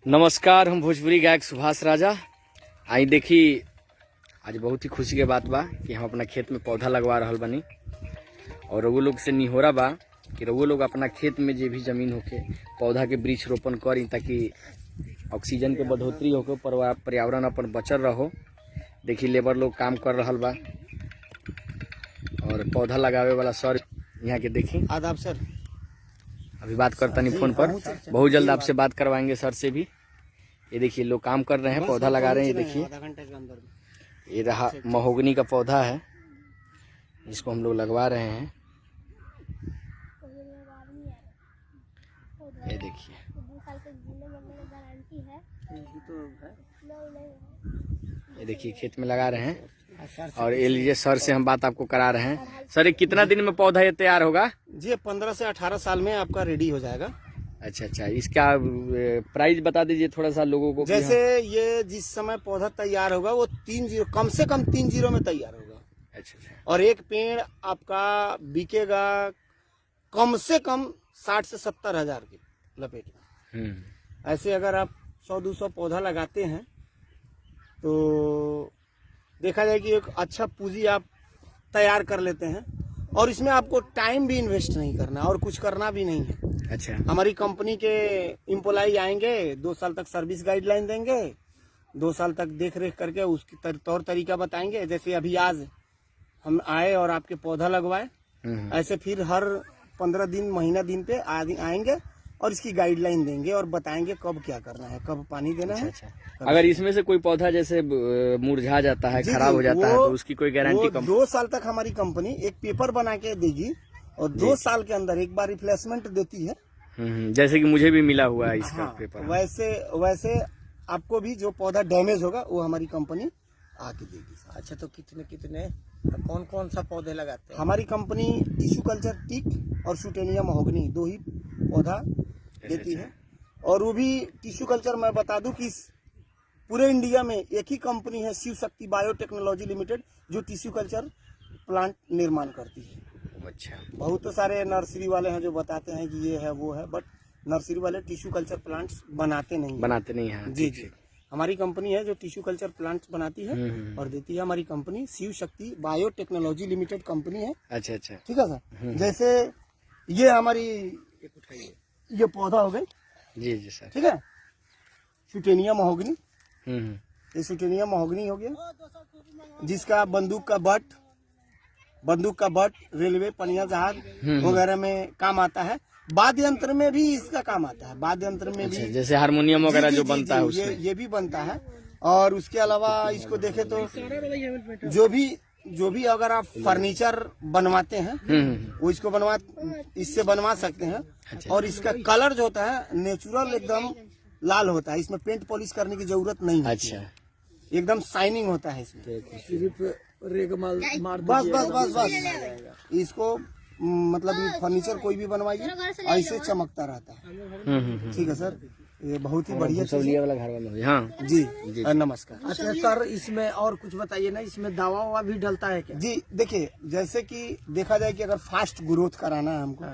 नमस्कार, हम भोजपुरी गायक सुभाष राजा। आई देखी आज बहुत ही खुशी के बात बा कि हम अपना खेत में पौधा लगवा रहल बनी और रउआ लोग से निहोरा बा कि रउआ लोग अपना खेत में जे भी जमीन होके पौधा के वृक्ष रोपण करी ताकि ऑक्सीजन के बढ़ोतरी होके पर्यावरण अपन बचल रहो। देखी लेबर लोग काम कर रहल बा और पौधा लगावे वाला सर यहाँ के देखी। आदाब सर। अभी बात करता नहीं फोन पर, बहुत जल्द आपसे बात करवाएंगे सर से भी। ये देखिए लोग काम कर रहे हैं, पौधा लगा रहे हैं। ये देखिए आधा घंटे के अंदर ये रहा महोगनी का पौधा है जिसको हम लोग लगवा रहे हैं। ये देखिए ये देखिए खेत में लगा रहे हैं और ये लीजिए सर से हम बात आपको करा रहे हैं। सर ये कितना दिन में पौधा ये तैयार होगा? जी 15 से 18 साल में आपका रेडी हो जाएगा। अच्छा, इसका प्राइस बता दीजिए थोड़ा सा लोगों को। जैसे ये जिस समय पौधा तैयार होगा वो 3 कम से कम 3 जीरो में तैयार होगा। अच्छा। और एक पेड़ आपका बिकेगा कम से कम 60 से 70 हजार की लपेट में। ऐसे अगर आप 100-200 पौधा लगाते हैं तो देखा जाए कि एक अच्छा पूंजी आप तैयार कर लेते हैं और इसमें आपको टाइम भी इन्वेस्ट नहीं करना और कुछ करना भी नहीं है। अच्छा, हमारी कंपनी के एम्प्लॉय आएंगे, 2 साल तक सर्विस गाइडलाइन देंगे, 2 साल तक देख रेख करके उसकी तौर तरीका बताएंगे। जैसे अभी आज हम आए और आपके पौधा लगवाए, ऐसे फिर हर 15 दिन महीना दिन पे आएंगे और इसकी गाइडलाइन देंगे और बताएंगे कब क्या करना है, कब पानी देना है। अगर इसमें से कोई पौधा जैसे मुरझा जाता है, खराब हो जाता है तो उसकी कोई गारंटी? 2 साल तक हमारी कंपनी एक पेपर बना के देगी और 2 साल के अंदर एक बार रिप्लेसमेंट देती है। जैसे कि मुझे भी मिला हुआ है इसका पेपर। वैसे आपको भी जो पौधा डैमेज होगा वो हमारी कंपनी आके देगी। अच्छा, तो कितने कौन कौन सा पौधे लगाते हैं? हमारी कंपनी टिश्यू कल्चर टीक और शूटेनिया महोगनी 2 ही पौधा देती है। और वो भी टिश्यू कल्चर मैं बता दूं कि पूरे इंडिया में एक ही कंपनी है, शिव शक्ति बायोटेक्नोलॉजी लिमिटेड, जो टिश्यू कल्चर प्लांट निर्माण करती है। अच्छा, बहुत तो सारे नर्सरी वाले हैं जो बताते हैं कि ये है वो है, बट नर्सरी वाले टिश्यू कल्चर प्लांट्स बनाते नहीं हैं। जी हमारी कंपनी है जो टिश्यू कल्चर प्लांट्स बनाती है और देती है। हमारी company Shiv Shakti biotechnology limited company है। अच्छा, ठीक है सर। जैसे ये हमारी ये पौधा हो गई। जी सर। ठीक है, शूटेनिया महोगनी। ये शूटेनिया महोगनी हो गया जिसका बंदूक का बट रेलवे पनिया जहाज वगैरह में काम आता है। वाद्य यंत्र में भी इसका काम आता है। वाद्य यंत्र में भी जैसे हारमोनियम वगैरह जो बनता है उसमें ये भी बनता है। और उसके अलावा इसको देखे तो जो भी अगर आप फर्नीचर बनवाते हैं वो इससे बनवा सकते हैं। और इसका कलर जो होता है नेचुरल एकदम लाल होता है, इसमें पेंट पॉलिश करने की जरूरत नहीं है। अच्छा, एकदम शाइनिंग होता है इसमें। सिर्फ रेगमाल मार बस इसको मतलब ये फर्नीचर कोई भी बनवाइए ऐसे चमकता रहता है। ठीक है सर, ये बहुत ही बढ़िया चीज है। वाला घर वाला। हाँ जी नमस्कार। अच्छा सर, इसमें और कुछ बताइए ना, इसमें दवा ववा भी डलता है क्या? जी देखिए, जैसे कि देखा जाए कि अगर फास्ट ग्रोथ कराना है हमको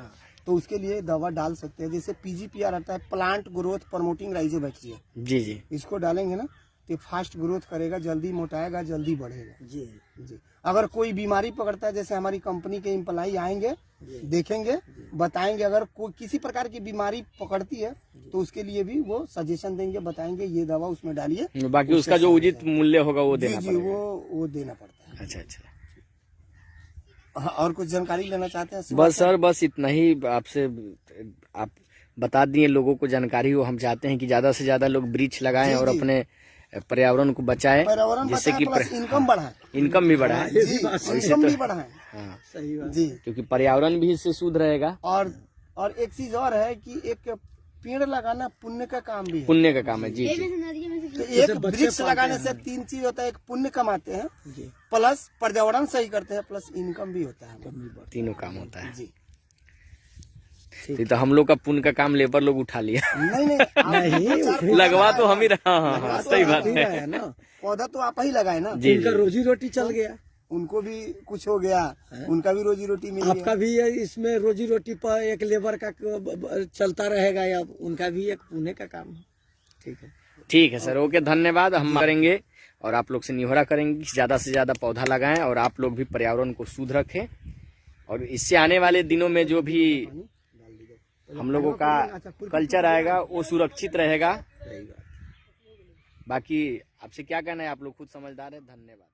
तो उसके लिए दवा डाल सकते हैं। जैसे PGPR आता है, प्लांट ग्रोथ प्रमोटिंग राइजोबैक्टीरिया। जी इसको डालेंगे ना तो फास्ट ग्रोथ करेगा, जल्दी मोटाएगा, जल्दी बढ़ेगा। जी अगर कोई बीमारी पकड़ता है, जैसे हमारी कंपनी के एम्प्लॉय आएंगे, देखेंगे, बताएंगे। अगर कोई किसी प्रकार की बीमारी पकड़ती है तो उसके लिए भी वो सजेशन देंगे, बताएंगे ये दवा उसमें डालिए। बाकी उसका जो उचित मूल्य होगा वो देना पड़ेगा। वो देना पड़ता है। अच्छा। और कुछ जानकारी लेना चाहते हैं? बस सर, बस इतना ही आपसे आप बता दिए लोगों को जानकारी हो। हम चाहते हैं कि ज्यादा से ज्यादा लोग वृक्ष लगाएं और अपने पर्यावरण को बचाएं, जिससे कि इनकम बढ़ाए, इनकम भी बढ़ाए। इनकम भी बढ़ाए। हाँ सही बात जी, क्योंकि पर्यावरण भी इससे शुद्ध रहेगा। और एक चीज और है कि एक पेड़ लगाना पुण्य का काम भी है। पुण्य का काम है। जी तो एक वृक्ष लगाने से 3 चीज होता है। एक पुण्य कमाते हैं, प्लस पर्यावरण सही करते हैं, प्लस इनकम भी होता है। तीनों काम होता है। जी तो हम लोग का पुण्य का काम लेबर लोग उठा लिया। नहीं लगवा तो हम ही रहा। हाँ सही बात है ना। पौधा तो आप ही लगाए ना, उनका रोजी रोटी चल गया, उनको भी कुछ हो गया, उनका भी रोजी रोटी मिल गया। आपका भी इसमें रोजी रोटी पर एक लेबर का चलता रहेगा, या उनका भी एक पुण्य का काम है। ठीक है सर, ओके, धन्यवाद। हम करेंगे और आप लोग से निहोरा करेंगे कि ज़्यादा से ज़्यादा पौधा लगाएं और आप लोग भी पर्यावरण को शुद्ध रखें, और इससे आने वाले दिनों में जो भी हम लोगों का कल्चर आएगा वो सुरक्षित रहेगा। बाकी आपसे क्या कहना है, आप लोग खुद समझदार है। धन्यवाद।